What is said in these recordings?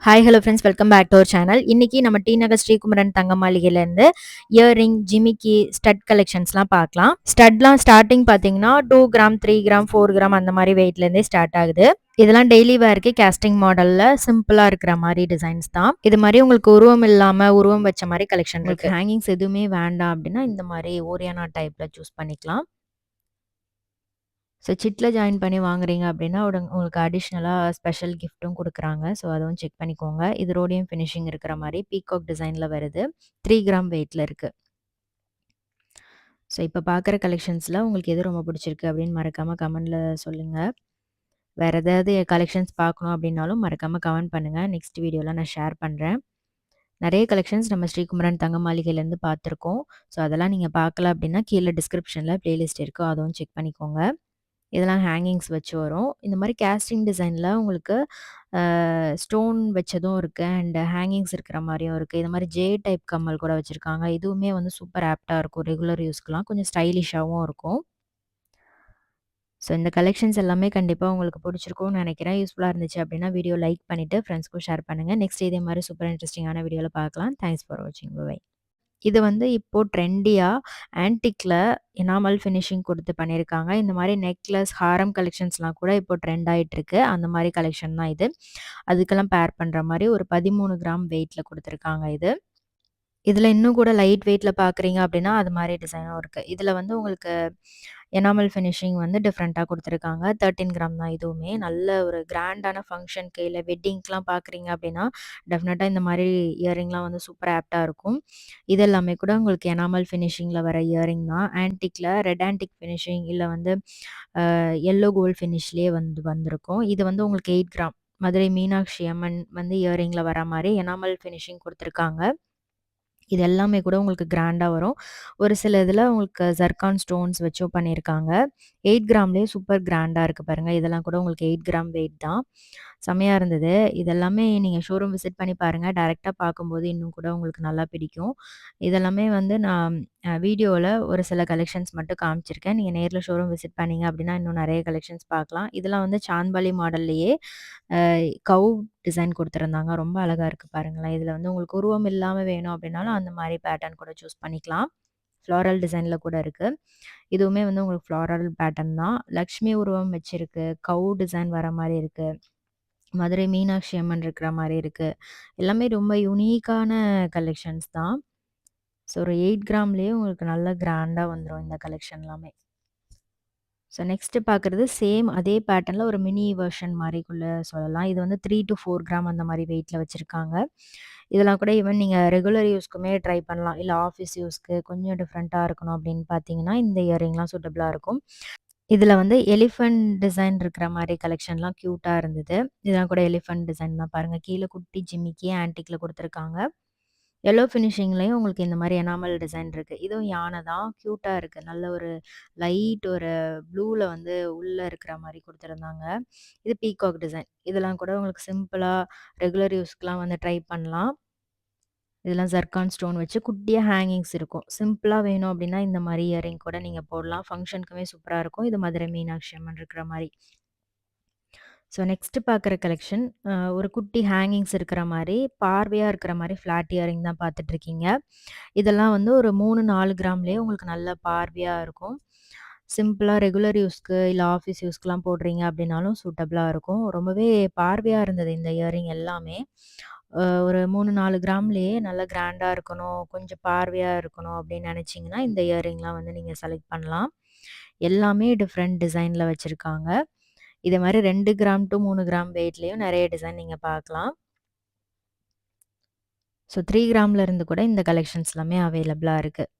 Hi hello friends, welcome back to our channel. இன்னைக்கு நம்ம D நகர் ஸ்ரீகுமரன் தங்க மாளிகையிலேருந்து இயரிங், ஜிமிக்கி, ஸ்டட் கலெக்ஷன்ஸ்லாம் பார்க்கலாம். ஸ்டட்லாம் ஸ்டார்டிங் பார்த்தீங்கன்னா 2 கிராம், 3 கிராம், 4 கிராம் அந்த மாதிரி வெயிட்லேருந்தே ஸ்டார்ட் ஆகுது. இதெல்லாம் டெய்லி வேர்க்கு கேஸ்டிங் மாடல்ல சிம்பிளா இருக்கிற மாதிரி டிசைன்ஸ் தான். இது மாதிரி உங்களுக்கு உருவம் இல்லாம உருவம் வச்ச மாதிரி கலெக்ஷன் இருக்கு. ஹேங்கிங்ஸ் எதுவுமே வேண்டாம் அப்படின்னா இந்த மாதிரி ஓரியானா டைப்ல சூஸ் பண்ணிக்கலாம். ஸோ சிட்டில் ஜாயின் பண்ணி வாங்குறீங்க அப்படின்னா உங்களுக்கு அடிஷ்னலாக ஸ்பெஷல் கிஃப்ட்டும் கொடுக்குறாங்க. ஸோ அதுவும் செக் பண்ணிக்கோங்க. இது ரோடியம் ஃபினிஷிங் இருக்கிற மாதிரி பீகாக் டிசைனில் வருது. 3 கிராம் வெயிட்டில் இருக்குது. ஸோ இப்போ பார்க்குற கலெக்ஷன்ஸில் உங்களுக்கு எது ரொம்ப பிடிச்சிருக்கு அப்படின்னு மறக்காமல் கமெண்டில் சொல்லுங்கள். வேறு ஏதாவது கலெக்ஷன்ஸ் பார்க்கணும் அப்படின்னாலும் மறக்காமல் கமெண்ட் பண்ணுங்கள். நெக்ஸ்ட் வீடியோவில் நான் ஷேர் பண்ணுறேன். நிறைய கலெக்ஷன்ஸ் நம்ம ஸ்ரீகுமரன் தங்க மாளிகையிலேருந்து பார்த்துருக்கோம். ஸோ அதெல்லாம் நீங்கள் பார்க்கல அப்படின்னா கீழே டிஸ்கிரிப்ஷனில் ப்ளேலிஸ்ட் இருக்கும், அதுவும் செக் பண்ணிக்கோங்க. இதெல்லாம் ஹேங்கிங்ஸ் வச்சு வரும். இந்த மாதிரி கேஸ்டிங் டிசைனில் உங்களுக்கு ஸ்டோன் வச்சதும் இருக்குது அண்ட் ஹேங்கிங்ஸ் இருக்கிற மாதிரியும் இருக்குது. இது மாதிரி ஜே டைப் கம்மல் கூட வச்சுருக்காங்க. இதுவுமே வந்து சூப்பர் ஆப்டாக இருக்கும். ரெகுலர் யூஸ்க்குலாம் கொஞ்சம் ஸ்டைலிஷாகவும் இருக்கும். ஸோ இந்த கலெக்ஷன்ஸ் எல்லாமே கண்டிப்பாக உங்களுக்கு பிடிச்சிருக்கும்னு நினைக்கிறேன். யூஸ்ஃபுல்லாக இருந்துச்சு அப்படின்னா வீடியோ லைக் பண்ணிவிட்டு ஃப்ரெண்ட்ஸ்க்கும் ஷேர் பண்ணுங்கள். நெக்ஸ்ட் இதே மாதிரி சூப்பர் இன்ட்ரெஸ்டிங்கான வீடியோவில் பார்க்கலாம். தேங்க்ஸ் ஃபார் வாட்சிங். பை. இது வந்து இப்போ ட்ரெண்டியா ஆன்டிக்ல எனாமல் ஃபினிஷிங் கொடுத்து பண்ணியிருக்காங்க. இந்த மாதிரி நெக்லஸ், ஹாரம் கலெக்ஷன்ஸ்லாம் கூட இப்போ ட்ரெண்ட் ஆயிட்டு இருக்கு. அந்த மாதிரி கலெக்ஷன் தான் இது. அதுக்கெல்லாம் பேர் பண்ற மாதிரி ஒரு 13 கிராம் வெயிட்ல கொடுத்துருக்காங்க இது. இதில் இன்னும் கூட லைட் வெயிட்டில் பார்க்குறீங்க அப்படின்னா அது மாதிரி டிசைனும் இருக்குது. இதில் வந்து உங்களுக்கு எனாமல் ஃபினிஷிங் வந்து டிஃப்ரெண்ட்டாக கொடுத்துருக்காங்க. 13 கிராம் தான் இதுவுமே. நல்ல ஒரு கிராண்டான ஃபங்க்ஷனுக்கு இல்லை வெட்டிங்க்கெலாம் பார்க்குறீங்க அப்படின்னா டெஃபினட்டாக இந்த மாதிரி இயரிங்லாம் வந்து சூப்பர் ஆப்டாக இருக்கும். இது எல்லாமே கூட உங்களுக்கு எனாமல் ஃபினிஷிங்கில் வர இயரிங் தான். ஆன்டிக்கில் ரெட் ஆன்டிக் ஃபினிஷிங் இல்லை வந்து எல்லோ கோல்ட் ஃபினிஷ்லேயே வந்திருக்கும். இது வந்து உங்களுக்கு 8 கிராம் மதுரை மீனாட்சி அம்மன் வந்து இயரிங்கில் வர மாதிரி எனாமல் ஃபினிஷிங் கொடுத்துருக்காங்க. இது எல்லாமே கூட உங்களுக்கு கிராண்டாக வரும். ஒரு சில இதில் உங்களுக்கு ஜர்கான் ஸ்டோன்ஸ் வச்சும் பண்ணியிருக்காங்க. 8 கிராம்லேயே சூப்பர் கிராண்டாக இருக்குது பாருங்கள். இதெல்லாம் கூட உங்களுக்கு 8 கிராம் வெயிட் தான். செம்மையாக இருந்தது. இதெல்லாமே நீங்கள் ஷோரூம் விசிட் பண்ணி பாருங்கள். டைரெக்டாக பார்க்கும்போது இன்னும் கூட உங்களுக்கு நல்லா பிடிக்கும். இதெல்லாமே வந்து நான் வீடியோவில் ஒரு சில கலெக்ஷன்ஸ் மட்டும் காமிச்சிருக்கேன். நீங்கள் நேரில் ஷோரூம் விசிட் பண்ணீங்க அப்படின்னா இன்னும் நிறைய கலெக்ஷன்ஸ் பார்க்கலாம். இதெல்லாம் வந்து சாந்த்பாலி மாடல்லையே கவ் டிசைன் கொடுத்துருந்தாங்க. ரொம்ப அழகாக இருக்குது பாருங்களேன். இதில் வந்து உங்களுக்கு உருவம் இல்லாமல் வேணும் அப்படின்னாலும் அந்த மாதிரி பேட்டர்ன் கூட சூஸ் பண்ணிக்கலாம். ஃப்ளாரல் டிசைனில் கூட இருக்குது. இதுவுமே வந்து உங்களுக்கு ஃப்ளாரல் பேட்டர்ன் தான். லக்ஷ்மி உருவம் வச்சிருக்கு. கவ் டிசைன் வர மாதிரி இருக்குது. மதுரை மீனாட்சி அம்மன் இருக்கிற மாதிரி இருக்குது. எல்லாமே ரொம்ப யூனிக்கான கலெக்ஷன்ஸ் தான். ஸோ ஒரு 8 கிராம்லேயே உங்களுக்கு நல்ல கிராண்டாக வந்துடும் இந்த கலெக்ஷன் எல்லாமே. ஸோ நெக்ஸ்ட்டு பார்க்குறது சேம் அதே பேட்டர்னில் ஒரு மினி வெர்ஷன் மாதிரிக்குள்ள சொல்லலாம். இது வந்து 3 to 4 கிராம் அந்த மாதிரி வெயிட்டில் வச்சுருக்காங்க. இதெல்லாம் கூட ஈவன் நீங்கள் ரெகுலர் யூஸ்க்குமே ட்ரை பண்ணலாம். இல்லை ஆஃபீஸ் யூஸ்க்கு கொஞ்சம் டிஃப்ரெண்ட்டாக இருக்கணும் அப்படின்னு பார்த்தீங்கன்னா இந்த இயரிங்லாம் சூட்டபுளாக இருக்கும். இதில் வந்து எலிஃபண்ட் டிசைன் இருக்கிற மாதிரி கலெக்ஷன்லாம் க்யூட்டாக இருந்தது. இதெல்லாம் கூட எலிஃபண்ட் டிசைன் தான் பாருங்கள். கீழே குட்டி ஜிமிக்கி ஆன்டிக்கில் கொடுத்துருக்காங்க. எல்லோ ஃபினிஷிங்லேயும் உங்களுக்கு இந்த மாதிரி எனாமல் டிசைன் இருக்குது. இதுவும் யானை தான். க்யூட்டாக இருக்குது. நல்ல ஒரு லைட் ஒரு ப்ளூவில் வந்து உள்ளே இருக்கிற மாதிரி கொடுத்துருந்தாங்க. இது பீகாக் டிசைன். இதெல்லாம் கூட உங்களுக்கு சிம்பிளாக ரெகுலர் யூஸ்க்குலாம் வந்து ட்ரை பண்ணலாம். இதெல்லாம் ஜர்கான் ஸ்டோன் வச்சு குட்டியாக ஹேங்கிங்ஸ் இருக்கும். சிம்பிளாக வேணும் அப்படின்னா இந்த மாதிரி இயரிங் கூட நீங்கள் போடலாம். ஃபங்க்ஷனுக்குமே சூப்பராக இருக்கும். இது மதுரை மீனாட்சி அம்மன் இருக்கிற மாதிரி. ஸோ நெக்ஸ்ட்டு பார்க்குற கலெக்ஷன் ஒரு குட்டி ஹேங்கிங்ஸ் இருக்கிற மாதிரி பார்வையாக இருக்கிற மாதிரி ஃப்ளாட் இயரிங் தான் பார்த்துட்ருக்கீங்க. இதெல்லாம் வந்து ஒரு 3, 4 கிராம்லேயே உங்களுக்கு நல்ல பார்வையாக இருக்கும். சிம்பிளாக ரெகுலர் யூஸ்க்கு இல்லை ஆஃபீஸ் யூஸ்க்குலாம் போடுறீங்க அப்படின்னாலும் சூட்டபுளாக இருக்கும். ரொம்பவே பார்வையாக இருந்தது இந்த இயரிங் எல்லாமே. ஒரு 3, 4 கிராம்லேயே நல்லா கிராண்டாக இருக்கணும், கொஞ்சம் பார்வையாக இருக்கணும் அப்படின்னு நினச்சிங்கன்னா இந்த இயரிங்லாம் வந்து நீங்கள் செலக்ட் பண்ணலாம். எல்லாமே டிஃப்ரெண்ட் டிசைனில் வச்சுருக்காங்க. இதே மாதிரி 2 கிராம் to 3 கிராம் வெயிட்லேயும் நிறைய டிசைன் நீங்கள் பார்க்கலாம். ஸோ 3 கிராம்ல இருந்து கூட இந்த கலெக்ஷன்ஸ் எல்லாமே அவைலபிளாக இருக்குது.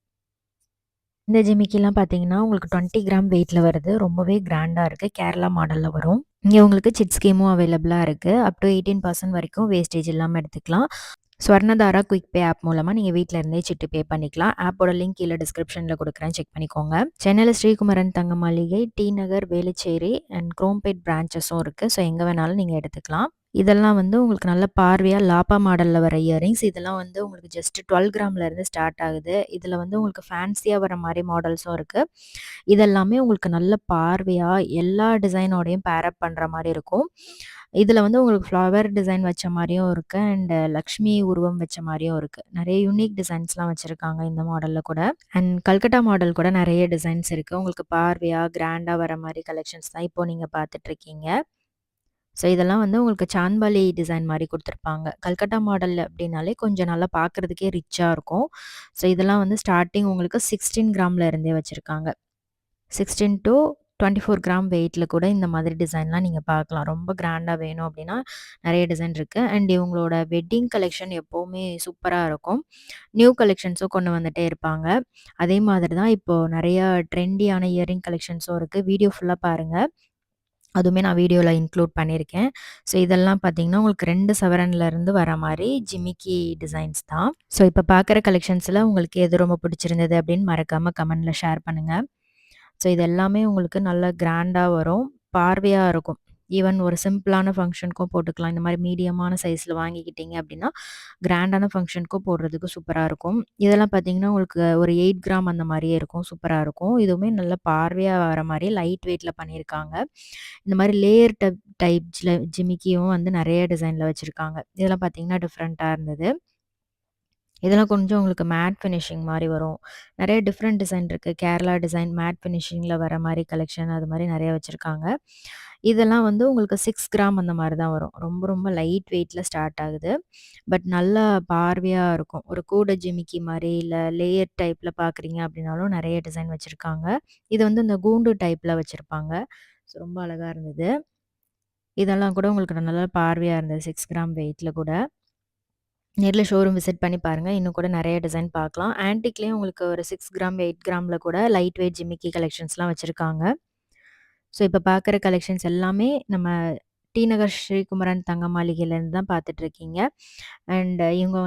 இந்த ஜிமிக்கிலாம் பார்த்தீங்கன்னா உங்களுக்கு 20 கிராம் வெயிட்டில் வருது. ரொம்பவே கிராண்டாக இருக்குது. கேரளா மாடலில் வரும். இங்கே உங்களுக்கு சிட் ஸ்கீமும் அவைலபிளாக இருக்குது. அப் டு 18% வரைக்கும் வேஸ்டேஜ் இல்லாமல் எடுத்துக்கலாம். ஸ்வர்ணதாரா குயிக் பே ஆப் மூலமாக நீங்கள் வீட்டில் இருந்தே சிட்டு பே பண்ணிக்கலாம். ஆப்போட லிங்க் கீழே டிஸ்கிரிப்ஷனில் கொடுக்குறேன், செக் பண்ணிக்கோங்க. சென்னையில் ஸ்ரீகுமரன் தங்க மாளிகை, டி நகர், வேலுச்சேரி அண்ட் குரோம்பேட் பிரான்ச்சஸும் இருக்குது. ஸோ எங்கே வேணாலும் நீங்கள் எடுத்துக்கலாம். இதெல்லாம் வந்து உங்களுக்கு நல்ல பார்வையாக லாப்பா மாடலில் வர இயரிங்ஸ். இதெல்லாம் வந்து உங்களுக்கு ஜஸ்ட் 12 கிராம்லேருந்து ஸ்டார்ட் ஆகுது. இதில் வந்து உங்களுக்கு ஃபேன்சியாக வர மாதிரி மாடல்ஸும் இருக்குது. இதெல்லாமே உங்களுக்கு நல்ல பார்வையாக எல்லா டிசைனோடையும் பேரப் பண்ணுற மாதிரி இருக்கும். இதில வந்து உங்களுக்கு ஃப்ளவர் டிசைன் வச்ச மாரியும் இருக்கு. அண்ட் லக்ஷ்மி உருவம் வச்ச மாரியும் இருக்கு. நெறைய யூனிக் டிசைன்ஸ்லாம் வச்சிருக்காங்க இந்த மாடல்ல கூட. அண்ட் கல்கட்டா மாடல் கூட நெறைய டிசைன்ஸ் இருக்கு. உங்களுக்கு பார்வையா, கிராண்டா வர மாரி கலெக்ஷன்ஸ் தான் இப்போ நீங்க பார்த்துட்ருக்கீங்க. ஸோ இதெல்லாம் வந்து உங்களுக்கு சாந்த்பாலி டிசைன் மாரி குடுத்துருப்பாங்க. கல்கட்டா மாடல் அப்டின்னாலே கொஞ்சம் நல்லா பார்க்குறதுக்கே ரிச்சா இருக்கும். ஸோ இதெல்லாம் வந்து ஸ்டார்ட்டிங் உங்களுக்கு 16 கிராம்ல இருந்தே வச்சிருக்காங்க. 16 டூ 24 கிராம் வெயிட்ல கூட இந்த மாதிரி டிசைன்லாம் நீங்க பார்க்கலாம். ரொம்ப கிராண்டா வேணும் அப்டின்னா நெறைய டிசைன் இருக்கு. அண்ட் இவங்களோட வெட்டிங் கலெக்ஷன் எப்பவுமே சூப்பரா இருக்கும். நியூ கலெக்ஷன்ஸும் கொண்டு வந்துட்டே இருப்பாங்க. அதே மாதிரி தான் இப்போ நெறைய ட்ரெண்டியான இயரிங் கலெக்ஷன்ஸும் இருக்கு. வீடியோ ஃபுல்லா பாருங்க. அதுவுமே நான் வீடியோல இன்க்ளூட் பண்ணியிருக்கேன். ஸோ இதெல்லாம் பார்த்தீங்கன்னா, உங்களுக்கு 2 சவரன்லேருந்து வர மாரி ஜிமிக்கி டிசைன்ஸ் தான். ஸோ இப்ப பார்க்குற கலெக்ஷன்ஸ்ல உங்களுக்கு எது ரொம்ப பிடிச்சிருந்தது அப்படின்னு மறக்காம கமெண்ட்ல ஷேர் பண்ணுங்க. ஸோ இது எல்லாமே உங்களுக்கு நல்ல கிராண்டா வரும். பார்வையா இருக்கும். ஈவன் ஒரு சிம்பிளான ஃபங்ஷனுக்கும் போட்டுக்கலாம். இந்த மாரி மீடியமான சைஸ்ல வாங்கிக்கிட்டீங்க அப்படின்னா, கிராண்டான ஃபங்ஷனுக்கும் போடுறதுக்கு சூப்பரா இருக்கும். இதெல்லாம் பார்த்தீங்கன்னா, உங்களுக்கு ஒரு 8 கிராம் அந்த மாரியே இருக்கும். சூப்பரா இருக்கும். இதுவுமே நல்ல பார்வையா வர மாரி லைட் வெயிட்ல பண்ணியிருக்காங்க. இந்த மாரி லேயர் டைப்ஸ்ல ஜிமிக்கியும் வந்து நெறைய டிசைன்ல வச்சிருக்காங்க. இதெல்லாம் பார்த்தீங்கன்னா, டிஃப்ரெண்ட்டா இருந்தது. இதெல்லாம் கொஞ்சம் உங்களுக்கு மேட் ஃபினிஷிங் மாரி வரும். நெறைய டிஃப்ரெண்ட் டிசைன் இருக்கு. கேரளா டிசைன், மேட் ஃபினிஷிங்ல வர மாரி கலெக்ஷன் அது மாரி நெறைய வச்சிருக்காங்க. இதெல்லாம் வந்து உங்களுக்கு 6 கிராம் அந்த மாரி தான் வரும். ரொம்ப ரொம்ப லைட் வெயிட்ல ஸ்டார்ட் ஆகுது. பட் நல்லா பார்வையா இருக்கும். ஒரு கூட ஜிமிக்கி மாரி இல்ல லேயர் டைப்ல பார்க்குறீங்க அப்படின்னாலும் நெறைய டிசைன் வச்சிருக்காங்க. இது வந்து இந்த கூண்டு டைப்ல வச்சிருப்பாங்க. ஸோ ரொம்ப அழகா இருந்தது. இதெல்லாம் கூட உங்களுக்கு நல்லா பார்வையா இருந்தது. 6 கிராம் வெயிட்ல கூட. நேர்ல ஷோரூம் விசிட் பண்ணி பாருங்க. இன்னும் கூட நெறைய டிசைன் பார்க்கலாம். ஆன்டிக்லயும் உங்களுக்கு ஒரு 6 கிராம், 8 கிராம்ல கூட லைட் வெயிட் ஜிமிக்கி கலெக்ஷன்ஸ்லாம் வச்சிருக்காங்க. ஸோ இப்ப பார்க்குற கலெக்ஷன்ஸ் எல்லாமே நம்ம டி நகர் ஸ்ரீகுமரன் தங்க மாளிகையிலேருந்து தான் பார்த்துட்ருக்கீங்க. அண்ட் இவங்க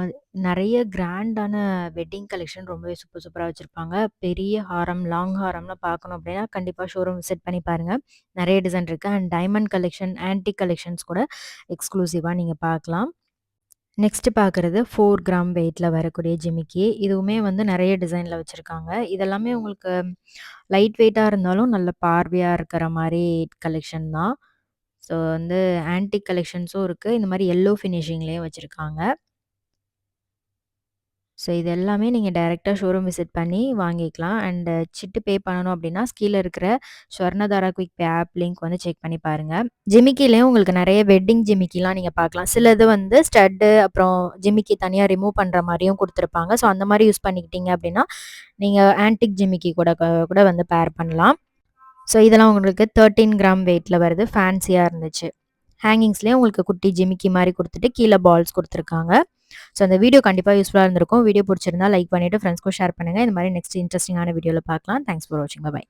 நெறைய கிராண்டான வெட்டிங் கலெக்ஷன் ரொம்பவே சூப்பர் சூப்பரா வச்சிருப்பாங்க. பெரிய ஹாரம், லாங் ஹாரம்லாம் பார்க்கணும் அப்படின்னா, கண்டிப்பா ஷோரூம் விசிட் பண்ணி பாருங்க. நெறைய டிசைன் இருக்கு. And diamond collection, antique collections கூட எக்ஸ்க்ளூசிவா நீங்க பார்க்கலாம். நெக்ஸ்ட் பார்க்குறது 4 கிராம் வெயிட்ல வரக்கூடிய ஜிமிக்கி. இதுவுமே வந்து நெறைய டிசைன்ல வச்சிருக்காங்க. இதெல்லாமே உங்களுக்கு லைட் வெயிட்டா இருந்தாலும் நல்ல பார்வையா இருக்கிற மாரி கலெக்ஷன் தான். ஸோ வந்து ஆன்டிக் கலெக்ஷன்ஸும் இருக்கு. இந்த மாரி எல்லோ ஃபினிஷிங்லயும் வச்சிருக்காங்க. ஸோ இது எல்லாமே நீங்க டைரக்ட்டா ஷோரூம் விசிட் பண்ணி வாங்கிக்கலாம். அண்ட் சிட்டு பே பண்ணணும் அப்டின்னா, கீழ இருக்கிற Swarnadhara quick pay app link வந்து செக் பண்ணி பாருங்க. ஜிமிக்கிலயும் உங்களுக்கு நெறைய வெட்டிங் ஜிமிக்கிலாம் நீங்க பார்க்கலாம். சிலது வந்து ஸ்டட்டு அப்புறம் ஜிமிக்கி தனியா ரிமூவ் பண்ற மாரியும் குடுத்துருப்பாங்க. ஸோ அந்த மாரி யூஸ் பண்ணிக்கிட்டீங்க அப்டின்னா, நீங்க ஆன்டிக் ஜிமிக்கி கூட வந்து பேர் பண்ணலாம். ஸோ இதெல்லாம் உங்களுக்கு 13 கிராம் வெயிட்ல வருது. ஃபேன்சியா இருந்துச்சு. ஹேங்கிங்ஸ்லயே உங்களுக்கு குட்டி ஜிமிக்கி மாரி குடுத்துட்டு, கீழ பால்ஸ் குடுத்துருக்காங்க. ஸோ அந்த வீடியோ கண்டிப்பா யூஸ்ஃபுல்லா இருந்திருக்கும். வீடியோ புடிச்சிருந்தா லைக் பண்ணிட்டு ஃப்ரெண்ட்ஸ்க்கும் ஷேர் பண்ணுங்க. இந்த மாரி நெக்ஸ்ட் இன்ட்ரஸ்டிங்கான வீடியோல பார்க்கலாம். தேங்க்ஸ் ஃபார் வாட்சிங். பை.